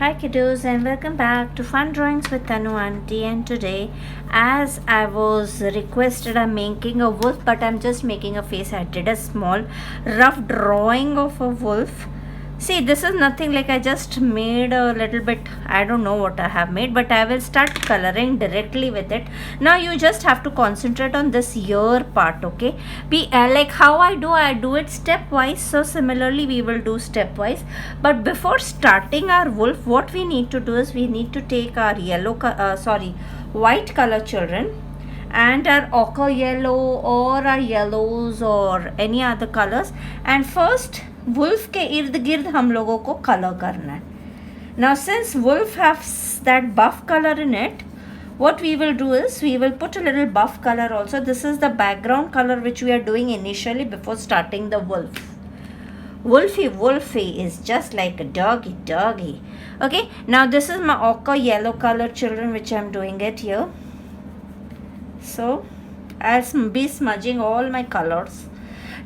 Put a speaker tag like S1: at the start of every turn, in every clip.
S1: Hi kiddos and welcome back to Fun Drawings with Tanu Auntie, and today as I was requested I'm making a wolf, but I'm just making a face. I did a small rough drawing of a wolf. See, this is nothing, like I just made a little bit, I don't know what I have made, but I will start coloring directly with it. Now you just have to concentrate on this ear part, okay? Like how I do it stepwise, so similarly we will do stepwise. But before starting our wolf, what we need to do is we need to take our white color children and our ochre yellow or our yellows or any other colors, and first wolf के इर्द गिर्द हम लोगों को color करना है. Now since wolf has that buff color in it, what we will do is we will put a little buff color also. This is the background color which we are doing initially before starting the wolf. Wolfie is just like a doggy. Okay, now this is my ochre yellow color children which I am doing it here. So I'll be smudging all my colors.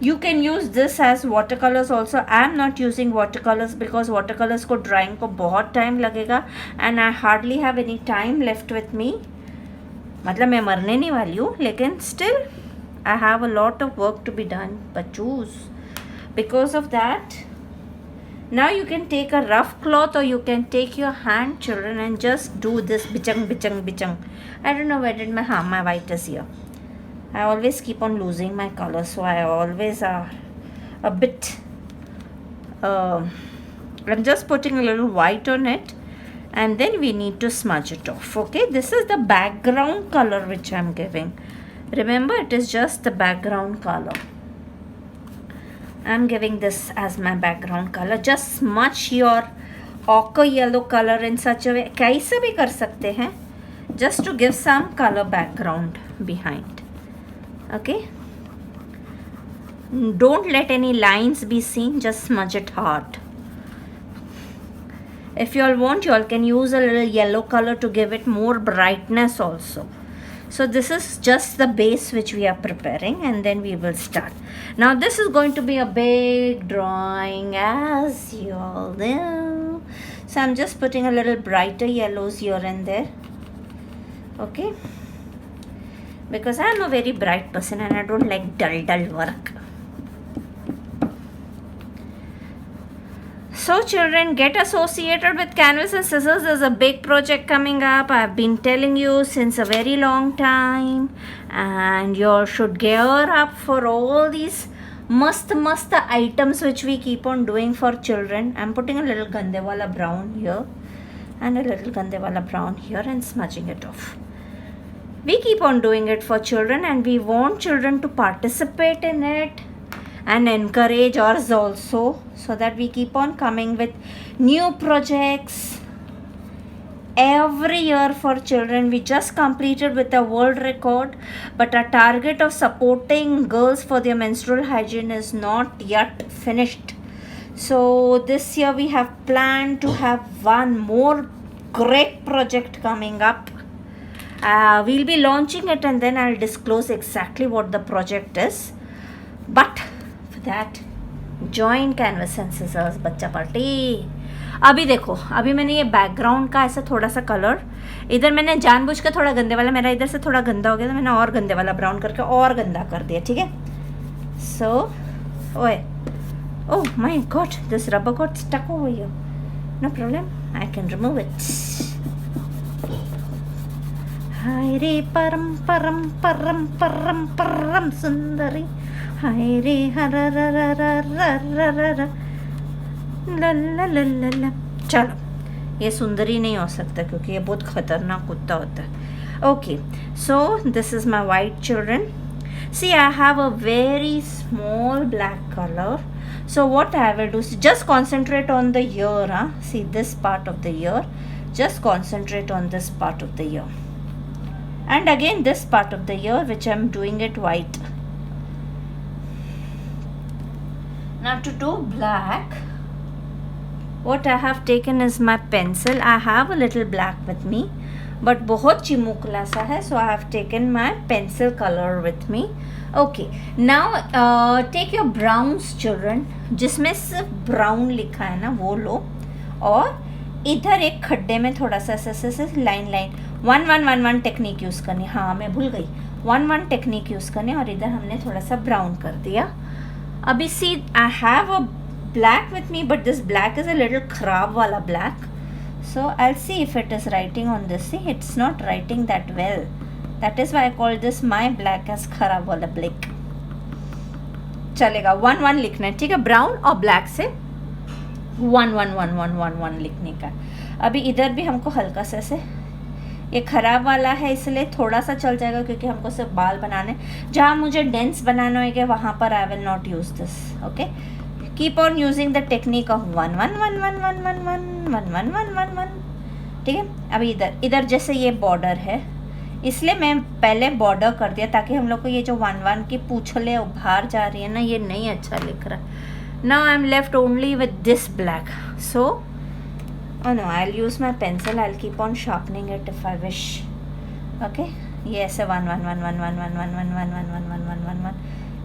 S1: You can use this as watercolors also. I am not using watercolors because watercolors को drying को बहुत time लगेगा and I hardly have any time left with me. मतलब मैं मरने नहीं वाली हूँ, लेकिन still I have a lot of work to be done, बच्चूस. Because of that, now you can take a rough cloth or you can take your hand children and just do this bichang. I don't know where did my white is here. I always keep on losing my color, so I always are a bit I'm just putting a little white on it and then we need to smudge it off. Okay, this is the background color which I'm giving. Remember, it is just the background color. I'm giving this as my background color. Just smudge your ochre yellow color in such a way. कैसे भी कर सकते हैं, just to give some color background behind. Okay, don't let any lines be seen, just smudge it hard. If you all want, you all can use a little yellow color to give it more brightness also. So this is just the base which we are preparing, and then we will start. Now this is going to be a big drawing, as you all know. So I'm just putting a little brighter yellows here and there. Okay, because I'm a very bright person and I don't like dull work. So children, get associated with canvas and scissors. There's a big project coming up. I've been telling you since a very long time, and you all should gear up for all these mast items which we keep on doing for children. I'm putting a little gande wala brown here and a little gande wala brown here and smudging it off. We keep on doing it for children and we want children to participate in it and encourage us also, so that we keep on coming with new projects every year for children. We just completed with a world record, but our target of supporting girls for their menstrual hygiene is not yet finished. So this year we have planned to have one more great project coming up. We'll be launching it and then I'll disclose exactly what the project is. But for that, join canvas and scissors बच्चा party. अभी देखो, अभी मैंने ये background का ऐसा थोड़ा सा कलर, इधर मैंने जानबूझ के थोड़ा गंदे वाला, मेरा इधर से थोड़ा गंदा हो गया तो मैंने और गंदे वाला ब्राउन करके और गंदा कर दिया. ठीक है. सो ओए, oh my god, this rubber got stuck over here. No problem, I can remove it. हाय रे परम परम परम परम परम सुंदरी, हाय रे हर ला. चलो, ये सुंदरी नहीं हो सकता क्योंकि ये बहुत खतरनाक कुत्ता होता है. Okay, so this is my white children. See, I have a very small black color. So what I will do is just concentrate on the ear. See this part of the ear. Just concentrate on this part of the ear. And again this part of the ear which I am doing it white. Now to do black, what I have taken is my pencil. I have a little black with me, but बहुत चिमुकला सा है, so I have taken my pencil color with me. Okay, now take your browns children, जिसमें सिर्फ brown लिखा है ना वो लो, और इधर एक खड्डे में थोड़ा सा ऐसे लाइन 1-1-1-1 टेक्निक यूज़ करनी, हाँ मैं भूल गई, 1-1 टेक्निक यूज़ करनी, और इधर हमने थोड़ा सा ब्राउन कर दिया. अभी see I have a black with me, but this black is a little खराब वाला black, so I'll see if it is writing on this. See, it's not writing that well. That is why I call this my black as खराब वाला black. चलेगा 1-1 लिखना है, ठीक है, brown और ब्लैक से 1-1-1-1-1-1 लिखने का. अभी इधर भी हमको हल्का सा से, ये खराब वाला है इसलिए थोड़ा सा चल जाएगा क्योंकि हमको सिर्फ बाल बनाने, जहाँ मुझे डेंस बनाना होगा वहाँ पर I will not use this. Okay, keep on using the technique of 1-1-1-1-1-1-1-1-1-1-1. ठीक है. अभी इधर जैसे ये बॉर्डर है इसलिए मैं पहले बॉर्डर कर दिया ताकि हम लोग को ये जो 1-1 की पूछले उभार जा रही है ना, ये नहीं अच्छा लिख रहा. Now I am left only with this black, so no I will use my pencil, I will keep on sharpening it if I wish. Okay, ये ऐसे 1-1-1-1-1-1-1-1-1-1-1-1-1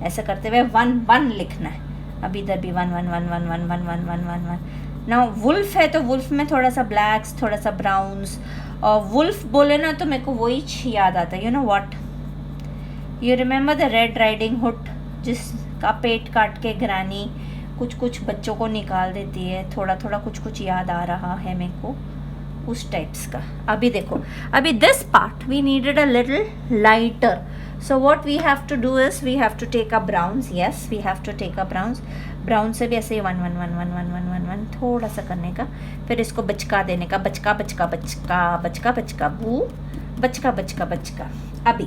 S1: ऐसे करते हुए 1-1 लिखना है. अब इधर भी 1-1-1-1-1-1-1-1-1. नाउ वुल्फ है तो वुल्फ में थोड़ा सा ब्लैक्स, थोड़ा सा ब्राउन्स, और वुल्फ बोले ना तो मेरे को वही याद आता है. You know what, you remember the red riding hood, जिसका पेट काट के ग्रानी कुछ बच्चों को निकाल देती है. थोड़ा थोड़ा कुछ याद आ रहा है मेरे को उस टाइप्स का. अभी देखो, अभी this part we needed a little lighter. So what we have to do is we have to take a browns. Yes, we have to take a browns. Brown से भी ऐसे ही 1-1-1-1-1-1-1-1 थोड़ा सा करने का, फिर इसको बचका देने का, बचका बचका बचका बचका बचका बू बचका बचका बचका. अभी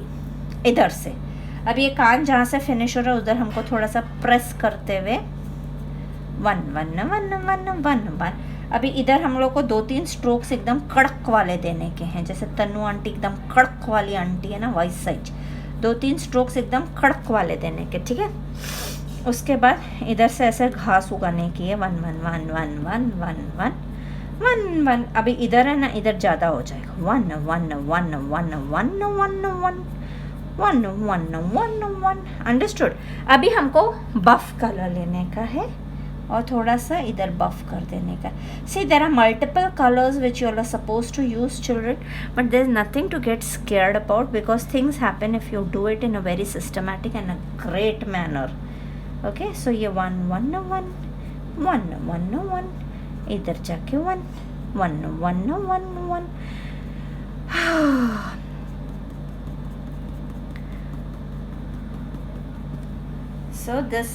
S1: इधर से, अभी ये कान जहाँ से फिनिश हो रहा है उधर हमको थोड़ा सा प्रेस करते हुए 1-1-1-1-1-1. अभी इधर हम लोग को 2-3 स्ट्रोक्स एकदम कड़क वाले देने के हैं, जैसे तन्नू आंटी एकदम कड़क वाली आंटी है ना, वाइस साइज 2-3 स्ट्रोक्स एकदम कड़क वाले देने के. ठीक है. उसके बाद इधर से ऐसे घास उगाने की है 1-1-1-1-1-1-1-1. अभी इधर है ना, इधर ज़्यादा हो जाएगा 1-1-1-1-1-1-1-1-1-1. अंडरस्टूड. अभी हमको बफ कलर लेने का है और थोड़ा सा इधर बफ कर देने का. See there are multiple colours which you are suppose to use children, but there is nothing to get scared about because things happen if you do it in a very systematic and a great manner. Okay, so ये 1-1-1-1 इधर जाके 1-1-1-1-1. So this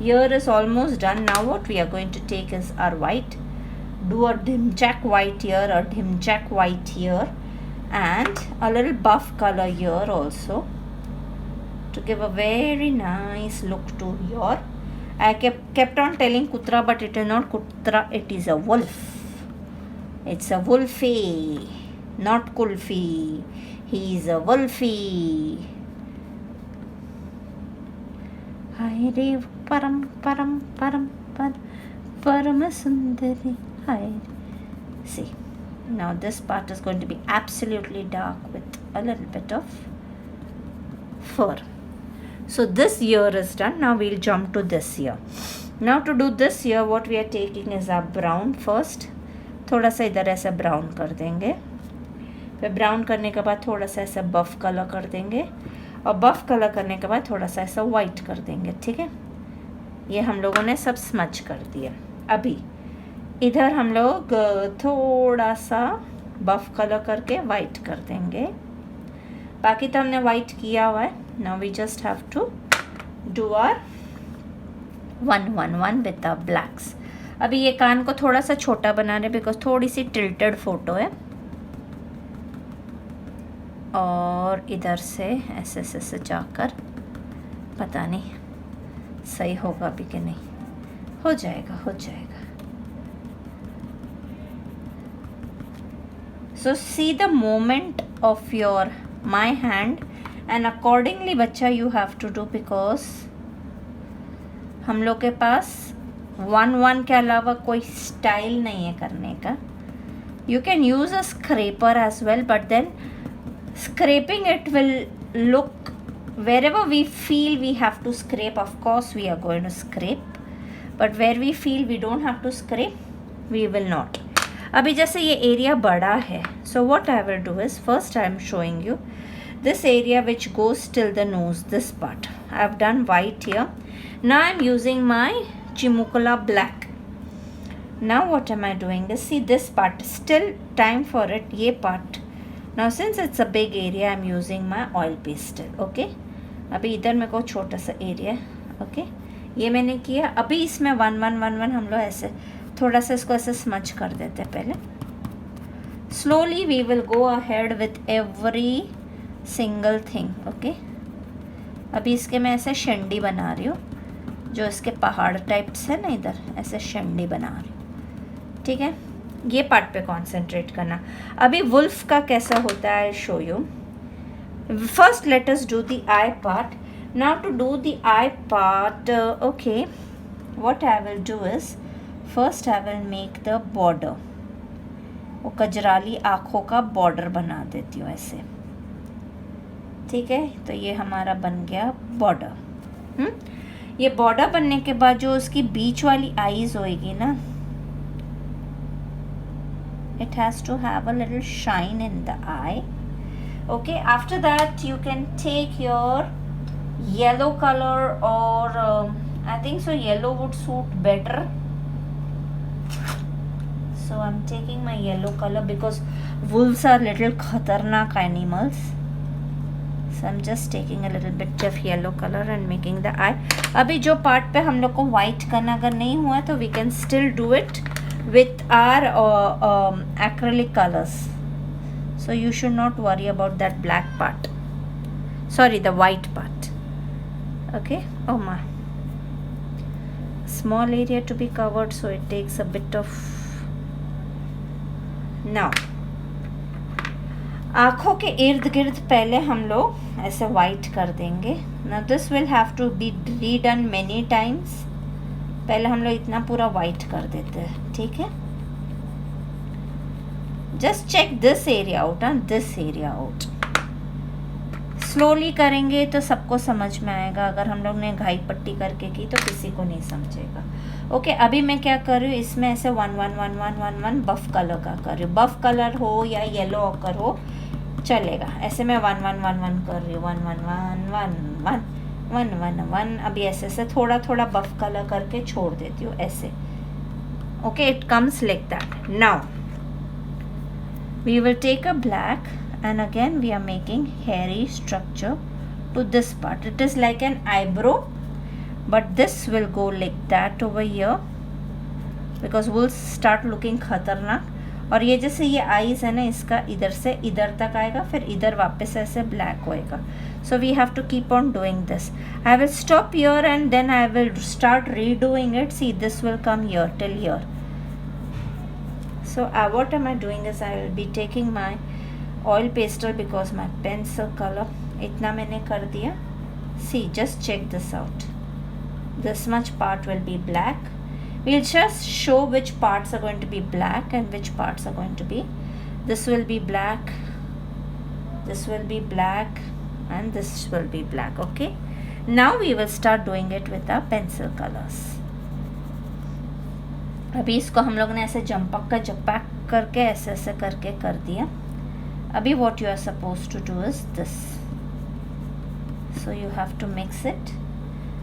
S1: here is almost done. Now what we are going to take is our white, do a dim jack white here, a dim jack white here, and a little buff color here also to give a very nice look to your. I kept on telling kutra, but it is not kutra, it is a wolf. It's a wolfie, not kulfi. He is a wolfie. हाय रे परम परम परम परम सुंदरी हाय. See, now this part is going to be absolutely dark with a little bit of fur. So this ear is done. Now we'll jump to this ear. Now to do this ear, what we are taking is our brown first. थोड़ा सा इधर ऐसा brown कर देंगे, फिर brown करने के बाद थोड़ा सा ऐसा बफ कलर कर देंगे, और बफ कलर करने के बाद थोड़ा सा ऐसा वाइट कर देंगे. ठीक है. ये हम लोगों ने सब स्मच कर दिया. अभी इधर हम लोग थोड़ा सा बफ कलर करके वाइट कर देंगे. बाकी तो हमने वाइट किया हुआ है. Now we just have to do our 1-1-1 with the blacks. अभी ये कान को थोड़ा सा छोटा बना रहे बिकॉज थोड़ी सी टिल्टेड फोटो है, और इधर से ऐसे ऐसे जाकर पता नहीं सही होगा भी कि नहीं. हो जाएगा. So see the moment of your my hand and accordingly बच्चा you have to do, because हम लोग के पास 1-1 के अलावा कोई स्टाइल नहीं है करने का. You can use a scraper as well, but then scraping it will look wherever we feel we have to scrape, of course we are going to scrape, but where we feel we don't have to scrape we will not. अभी जैसे ये area बड़ा है, so what I will do is first I am showing you this area which goes till the nose, this part I've done white here. Now I'm using my Chimukula black. Now what am I doing is, see this part, still time for it, ye part. Now since it's a big area I'm using my oil pastel. Okay, अभी इधर मेरे को छोटा सा area है. Okay, ये मैंने किया. अभी इसमें 1 1 1 1 हम लोग ऐसे थोड़ा सा इसको ऐसे स्मच कर देते हैं पहले. Slowly we will go ahead with every single thing. Okay, अभी इसके मैं ऐसे शंडी बना रही हूँ, जो इसके पहाड़ टाइप्स है ना, इधर ऐसे शंडी बना रही हूँ. ठीक है, ये पार्ट पे कंसंट्रेट करना. अभी वुल्फ का कैसा होता है I show you. First let us do the eye part. Now to do the eye part, okay, what I will do is first I will make the border. वो कजराली आँखों का बॉर्डर बना देती हूँ ऐसे. ठीक है, तो ये हमारा बन गया बॉर्डर. ये बॉर्डर बनने के बाद जो उसकी बीच वाली आईज होएगी ना, it has to have a little shine in the eye. Okay, after that you can take your yellow color or I think so yellow would suit better. So I'm taking my yellow color because wolves are little khatarnak animals. So I'm just taking a little bit of yellow color and making the eye. अभी जो part पे हम लोग को white करना अगर नहीं हुआ तो we can still do it with our acrylic colors. So you should not worry about that black part. Sorry, the white part. Okay. Oh my. Small area to be covered, so it takes a bit of. Now. आँखों के इर्द गिर्द पहले हम लोग ऐसे white कर देंगे. ना this will have to be redone many times. पहले हम लोग इतना पूरा वाइट कर देते हैं. ठीक है, just check this area out and this area out. Slowly करेंगे तो सबको समझ में आएगा. अगर हम लोग ने घाई पट्टी करके की तो किसी को नहीं समझेगा. ओके, अभी मैं क्या कर रही हूँ, इसमें ऐसे 1 1 1 1 1 1 बफ कलर का कर रही हूँ. बफ कलर हो या येलो ऑकर हो चलेगा. ऐसे मैं 1 1 1 1 कर रही हूँ. 1 1 1 1 1 1 1 1. अभी ऐसे ऐसे थोड़ा थोड़ा बफ कलर करके छोड़ देती हूँ ऐसे. Okay, it comes like that. Now we will take a black and again we are making hairy structure to this part. It is like an eyebrow, but this will go like that over here because we'll start looking खतरनाक. और ये जैसे ये eyes है ना, इसका इधर से इधर तक आएगा, फिर इधर वापस ऐसे ब्लैक होएगा. So we have to keep on doing this. I will stop here and then I will start redoing it. See, this will come here till here. So what am I doing is I will be taking my oil pastel because my pencil color इतना मैंने कर दिया. See, just check this out. This much part will be black. We'll just show which parts are going to be black and which parts are going to be. This will be black, this will be black, and this will be black. Okay, now we will start doing it with our pencil colors. अभी इसको हम लोग ने ऐसे जंपक का जपैक करके ऐसे ऐसे करके कर दिया. अभी what you are supposed to do is this. So you have to mix it.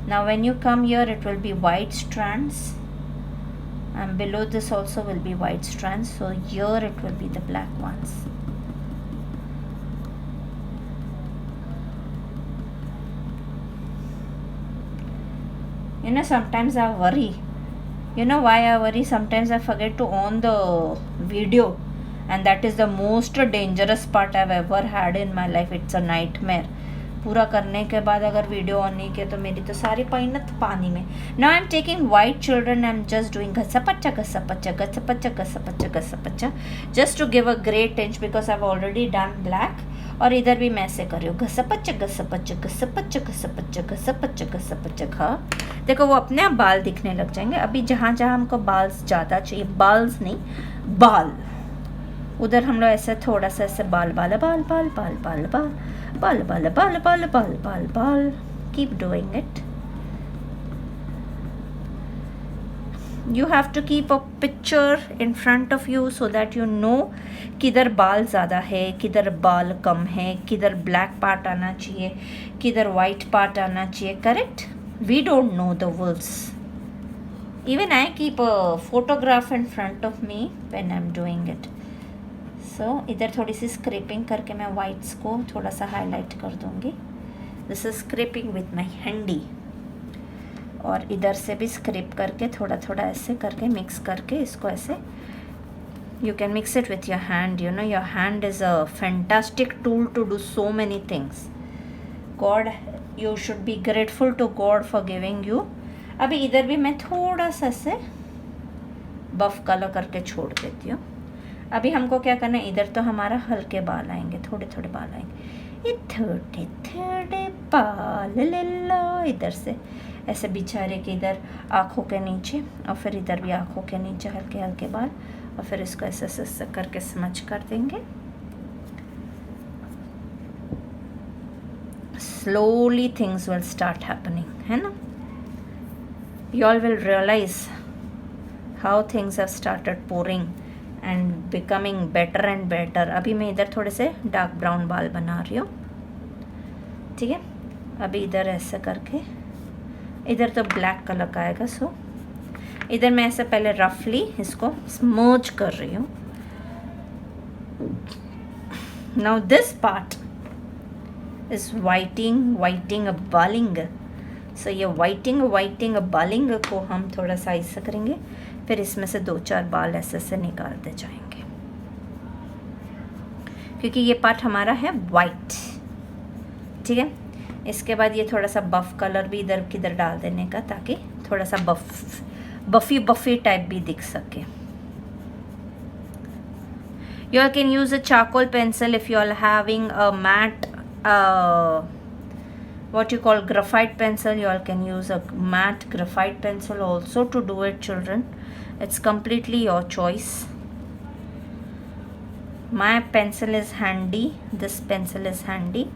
S1: Now when you come here, it will be white strands, and below this also will be white strands. So here it will be the black ones. You know, sometimes I worry. You know why I worry? Sometimes I forget to on the video, and that is the most dangerous part I've ever had in my life. It's a nightmare. पूरा करने के बाद अगर video on नहीं किया तो मेरी तो सारी पैनत पानी में. Now I am taking white children. I am just doing घसपच्चा घसपच्चा घसपच्चा घसपच्चा घसपच्चा just to give a great tinge because I have already done black. और इधर भी मैं ऐसे कर रही हूँ घसपच्चा घसपच्चा घसपच्चा घसपच्चा घसपच्चा घसपच्चा घा. देखो वो अपने आप बाल दिखने लग जाएंगे. अभी जहाँ जहाँ हमको बाल ज़्यादा चाहिए, बाल्स नहीं बाल, उधर हम लोग ऐसे थोड़ा सा ऐसे बाल बाल बाल बाल बाल बाल बाल बाल बाल बाल बाल बाल बाल बाल. Keep doing it. you have to keep a picture in front of you so that you know किधर बाल ज़्यादा है, किधर बाल कम है, किधर black part आना चाहिए, किधर white part आना चाहिए. Correct? We don't know the wolves. Even I keep a photograph in front of me when I'm doing it. So इधर थोड़ी सी scraping करके मैं whites को थोड़ा सा highlight कर दूँगी. This is scraping with my handy. और इधर से भी स्क्रैप करके थोड़ा थोड़ा ऐसे करके मिक्स करके इसको ऐसे you can mix it with your hand. You know your hand is a fantastic tool to do so many things. God, you should be grateful to God for giving you. अभी इधर भी मैं थोड़ा सा से बफ कलर करके छोड़ देती हूँ. अभी हमको क्या करना है, इधर तो हमारा हल्के बाल आएंगे, थोड़े थोड़े बाल आएंगे. ये थोड़े थोड़े बाल ले लो इधर से ऐसे बिछारे के इधर आँखों के नीचे और फिर इधर भी आँखों के नीचे हल्के हल्के बाल और फिर इसको ऐसे ऐसे करके स्मच कर देंगे. Slowly things will start happening, है ना. You all will realise how things have started pouring and becoming better and better. अभी मैं इधर थोड़े से डार्क ब्राउन बाल बना रही हूँ, ठीक है. अभी इधर ऐसे करके इधर तो ब्लैक कलर का आएगा. सो इधर मैं ऐसे पहले रफली इसको स्मर्ज कर रही हूँ. Now this part is whiting a balling. So ये वाइटिंग अ बालिंग को हम थोड़ा सा ऐसा करेंगे, फिर इसमें से 2-4 बाल ऐसे से निकालते जाएंगे क्योंकि ये पार्ट हमारा है वाइट, ठीक है. इसके बाद ये थोड़ा सा बफ कलर भी इधर किधर डाल देने का ताकि थोड़ा सा बफी टाइप भी दिख सके. You all can use a charcoal pencil if you are having a matte what you call graphite pencil. You all can use a matte graphite pencil also to do it, children. It's completely your choice. My pencil is handy. This pencil is handy.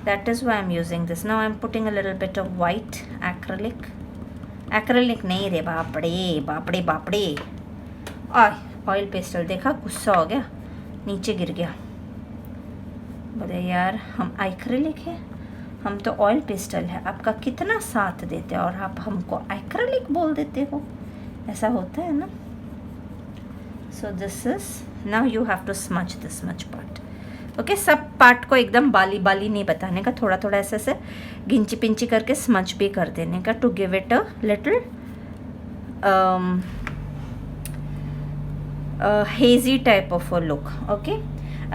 S1: That is why I'm using this. Now I'm putting a little bit of white acrylic. Acrylic नहीं रे बापड़े. Oil pastel देखा, गुस्सा हो गया, नीचे गिर गया. बोले यार हम एक्रिलिक है, हम तो ऑयल पेस्टल है. आपका कितना साथ देते हैं और आप हमको एक्रिलिक बोल देते हो. ऐसा होता है ना. So this is now you have to smudge this much part. Okay, सब पार्ट को एकदम बाली नहीं बताने का, थोड़ा थोड़ा ऐसे से गिंची पिंची करके स्मच भी कर देने का to give it a little hazy type of a look. Okay,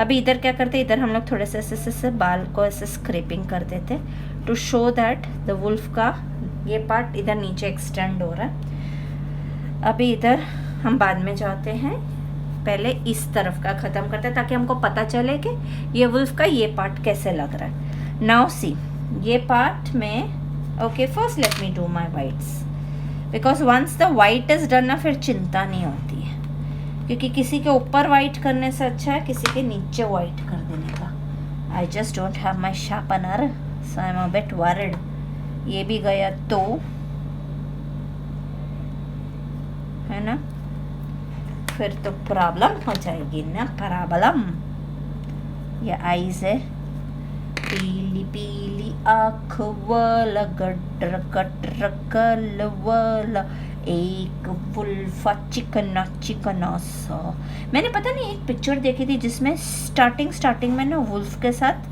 S1: अभी इधर क्या करते हैं, इधर हम लोग थोड़े से ऐसे बाल को ऐसे स्क्रैपिंग कर देते to show that the wolf का ये पार्ट इधर नीचे एक्सटेंड हो रहा है. अभी इधर हम बाद में जाते हैं, पहले इस तरफ का ख़त्म करते हैं ताकि हमको पता चले कि ये वुल्फ का ये पार्ट कैसे लग रहा है. नाउ सी ये पार्ट में okay, first let me do my whites because once the white is done ना फिर चिंता नहीं होती है, क्योंकि किसी के ऊपर वाइट करने से अच्छा है किसी के नीचे वाइट कर देने का. आई just don't have my sharpener so I am a bit worried. ये भी गया तो है ना, फिर तो प्रॉब्लम हो जाएगी ना. प्रॉब्लम ये आईज है, पीली पीली आँख वाला गटर कटर कल वाला एक वुल्फा चिकना सा. मैंने पता नहीं एक पिक्चर देखी थी जिसमें स्टार्टिंग में ना वुल्फ के साथ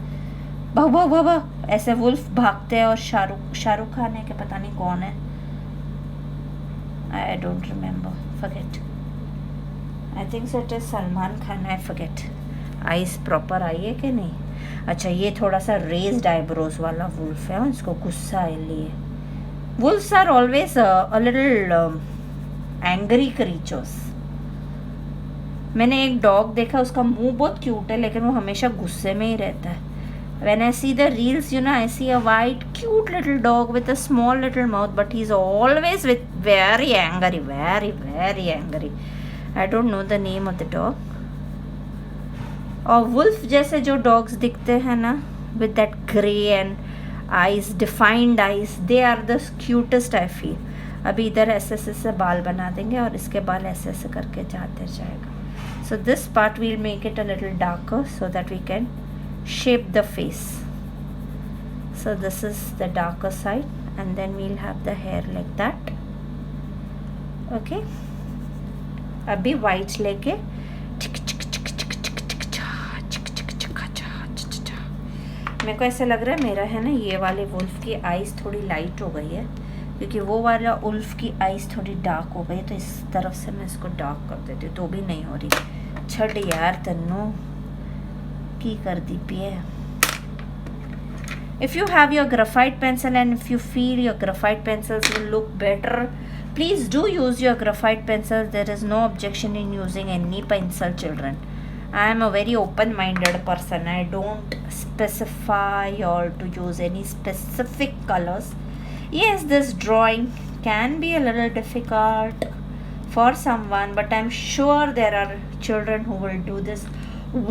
S1: भाव ऐसे वुल्फ भागते हैं और शाहरुख खान है कि पता नहीं कौन है, I don't remember, forget. I think so it is Salman Khan, I forget. Eyes proper eye है कि नहीं. अच्छा, ये थोड़ा सा रेज्ड आईब्रोज वाला वुल्फ है, उसको गुस्सा है लिए. Wolves are always a little angry creatures. मैंने एक डॉग देखा, उसका मुंह बहुत क्यूट है लेकिन वो हमेशा गुस्से में ही रहता है. When I see the reels, you know, I see a white cute little dog with a small little mouth, but he's always with very angry, very angry. I don't know the name of the dog. और wolf जैसे जो dogs दिखते हैं ना, with that grey and eyes, defined eyes, they are the cutest I feel. अभी इधर ऐसे ऐसे बाल बना देंगे और इसके बाल ऐसे ऐसे करके जाते जाएगा. So this part will make it a little darker so that we can shape the face. So this is the darker side and then we'll have the hair like that. Okay, अभी white लेके मेरे को ऐसा लग रहा है मेरा है ना ये वाले वुल्फ की आईज थोड़ी लाइट हो गई है क्योंकि वो वाला उल्फ की आईज थोड़ी डार्क हो गई, तो इस तरफ से मैं इसको डार्क कर देती हूँ, तो भी नहीं हो रही. छड़ यार तन्नू की कर दी पिए. If you have your graphite pencil and if you feel your graphite pencils will look better, please do use your graphite pencil. There is no objection in using any pencil, children. I am a very open-minded person. I don't specify or to use any specific colors. Yes, this drawing can be a little difficult for someone, but I'm sure there are children who will do this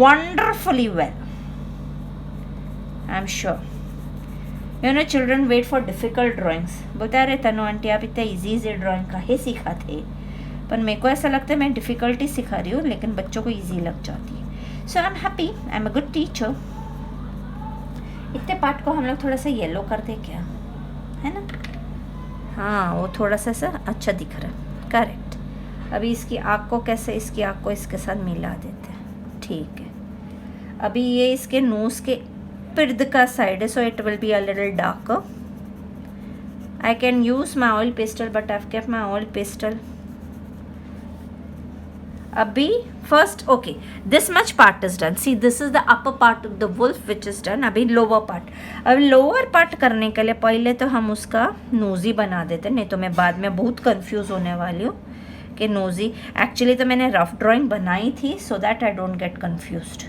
S1: wonderfully well. I'm sure. You know, children wait for difficult drawings. बता रहे तनु aunty आप इतना easy drawing काहे सिखाते, पर मेरे को ऐसा लगता है मैं डिफ़िकल्टी सिखा रही हूँ लेकिन बच्चों को इजी लग जाती है. So I am happy, I am a good teacher. इतने पार्ट को हम लोग थोड़ा सा येलो कर दे क्या, है ना? हाँ, वो थोड़ा सा अच्छा दिख रहा है. करेक्ट. अभी इसकी आँख को कैसे, इसकी आँख को इसके साथ मिला देते हैं. ठीक है. अभी ये इसके नोज़ के इर्द का साइड है, so it will be a little darker. I can use my oil pastel but I have kept my oil pastel. अभी first, okay, this much part is done. See, this is the upper part of the wolf which is done. अभी lower part. अभी lower part करने के लिए पहले तो हम उसका नोज़ी बना देते, नहीं तो मैं बाद में बहुत कंफ्यूज होने वाली हूँ कि नोज़ी. एक्चुअली तो मैंने रफ ड्राइंग बनाई थी so that I don't get confused,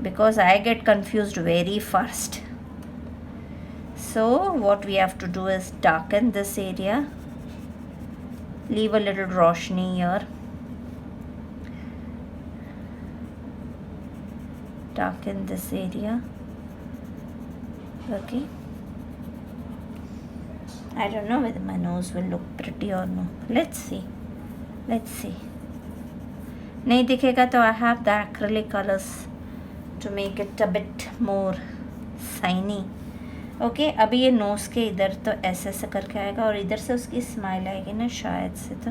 S1: because I get confused very fast. So what we have to do is darken this area, leave a little roshni here, darken this area. Okay, I don't know whether my nose will look pretty or no. Let's see. नहीं दिखेगा तो I have the acrylic colors to make it a bit more shiny. Okay, अभी ये nose के इधर तो ऐसे ऐसे करके आएगा और इधर से उसकी स्माइल आएगी ना शायद से, तो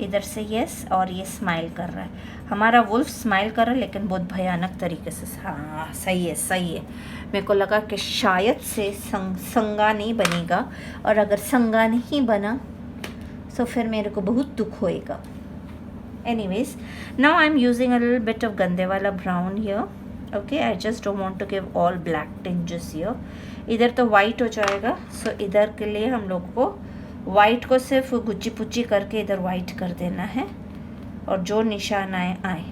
S1: इधर से यस, और ये स्माइल कर रहा है. हमारा वुल्फ स्माइल कर रहा है लेकिन बहुत भयानक तरीके से. हाँ, सही है. मेरे को लगा कि शायद से संगा नहीं बनेगा, और अगर संगा नहीं बना तो फिर मेरे को बहुत दुख होएगा. Anyways, now I am using a little bit of गंदे वाला brown here. Okay, I just don't want to give all black tinges here. इधर तो वाइट हो जाएगा, सो इधर के लिए हम लोग को वाइट को सिर्फ गुच्ची पुच्ची करके इधर वाइट कर देना है, और जो निशान आए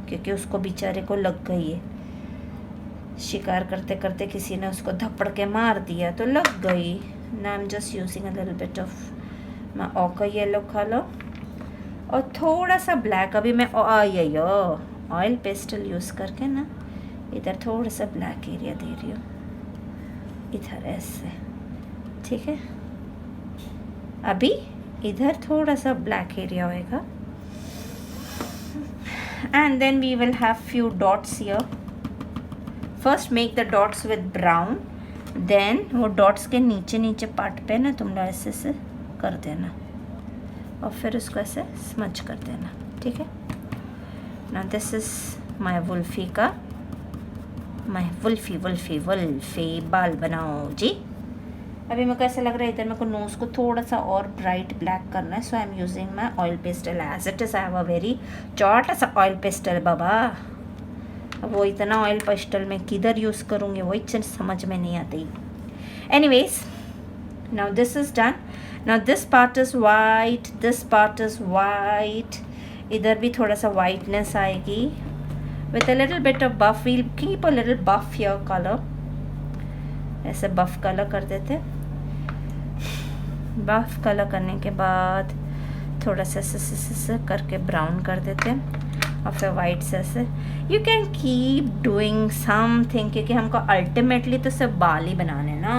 S1: क्योंकि उसको बेचारे को लग गई है. शिकार करते करते किसी ने उसको धपड़ के मार दिया तो लग गई. Now I am just using a little bit of my occur yellow colour और थोड़ा सा ब्लैक. अभी मैं ऑयल पेस्टल यूज़ करके ना इधर थोड़ा सा ब्लैक एरिया दे रही हूँ, इधर ऐसे. ठीक है, अभी इधर थोड़ा सा ब्लैक एरिया होएगा, and then we will have few dots here. First make the dots with brown, then वो डॉट्स के नीचे पार्ट पे ना तुम लोग ऐसे ऐसे कर देना और फिर उसको ऐसे स्मच कर देना. ठीक है. Now this is my wolfi का, माय वुल्फी बाल बनाओ जी. अभी मेरे को ऐसा लग रहा है इधर मेरे को नोज़ को थोड़ा सा और ब्राइट ब्लैक करना है, so I am using my oil pastel as it is. I have a very छोटा सा ऑयल पेस्टल बाबा. वो इतना ऑयल पेस्टल मैं किधर यूज़ करूँगी वही समझ में नहीं आती. Anyways, now this is done. Now this part is white, this part is white. इधर भी थोड़ा सा वाइटनेस आएगी. With a little bit of buff, we'll keep a little buff here color. ऐसे buff color कर देते. buff color करने के बाद थोड़ा सा ऐसे करके brown कर देते और फिर white से ऐसे. You can keep doing something क्योंकि हमको ultimately तो सिर्फ बाल ही बनाने ना.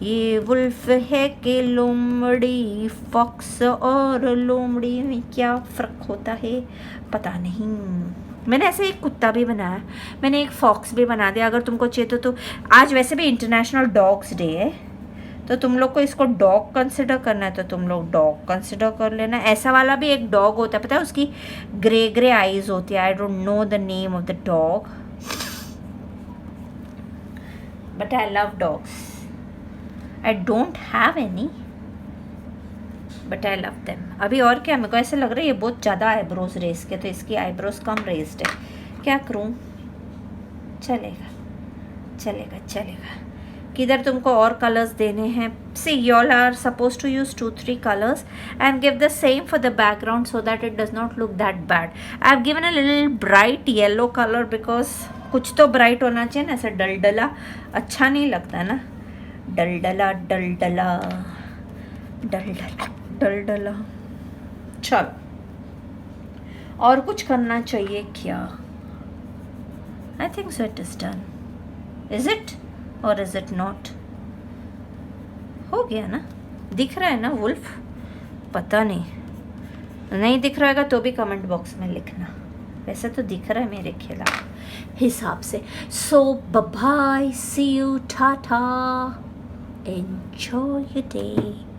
S1: ये वुल्फ है कि लोमड़ी, फॉक्स और लोमड़ी में क्या फ़र्क होता है पता नहीं। मैंने ऐसे एक कुत्ता भी बनाया, मैंने एक फॉक्स भी बना दिया। अगर तुमको चाहिए तो आज वैसे भी इंटरनेशनल डॉग्स डे है, तो तुम लोग को इसको डॉग कंसिडर करना है तो तुम लोग डॉग कंसिडर कर लेना। ऐसा वाला भी एक डॉग होता है, पता है, उसकी ग्रे ग्रे आईज होती है। I don't know the name of the dog, but I love dogs. I don't have any but I love them. अभी और क्या, मेरे को ऐसे लग रहा है ये बहुत ज़्यादा आईब्रोज रेस के, तो इसकी आईब्रोज कम रेस्ड है। क्या करूँ, चलेगा चलेगा चलेगा। किधर तुमको और कलर्स देने हैं? सी y'all are supposed to use 2-3 colors and give the same for the background so that it does not look that bad. I have given a little bright yellow color because कुछ तो bright होना चाहिए ना, ऐसा डलडला अच्छा नहीं लगता ना। डलडला डलडला डलडला डलडला। चलो और कुछ करना चाहिए क्या? आई think so it is done. Is it और इज इट नॉट? हो गया ना? दिख रहा है ना वुल्फ? पता नहीं दिख रहा है तो भी कमेंट बॉक्स में लिखना। वैसे तो दिख रहा है मेरे खिलाफ हिसाब से। So bye, see you, tata, enjoy your day.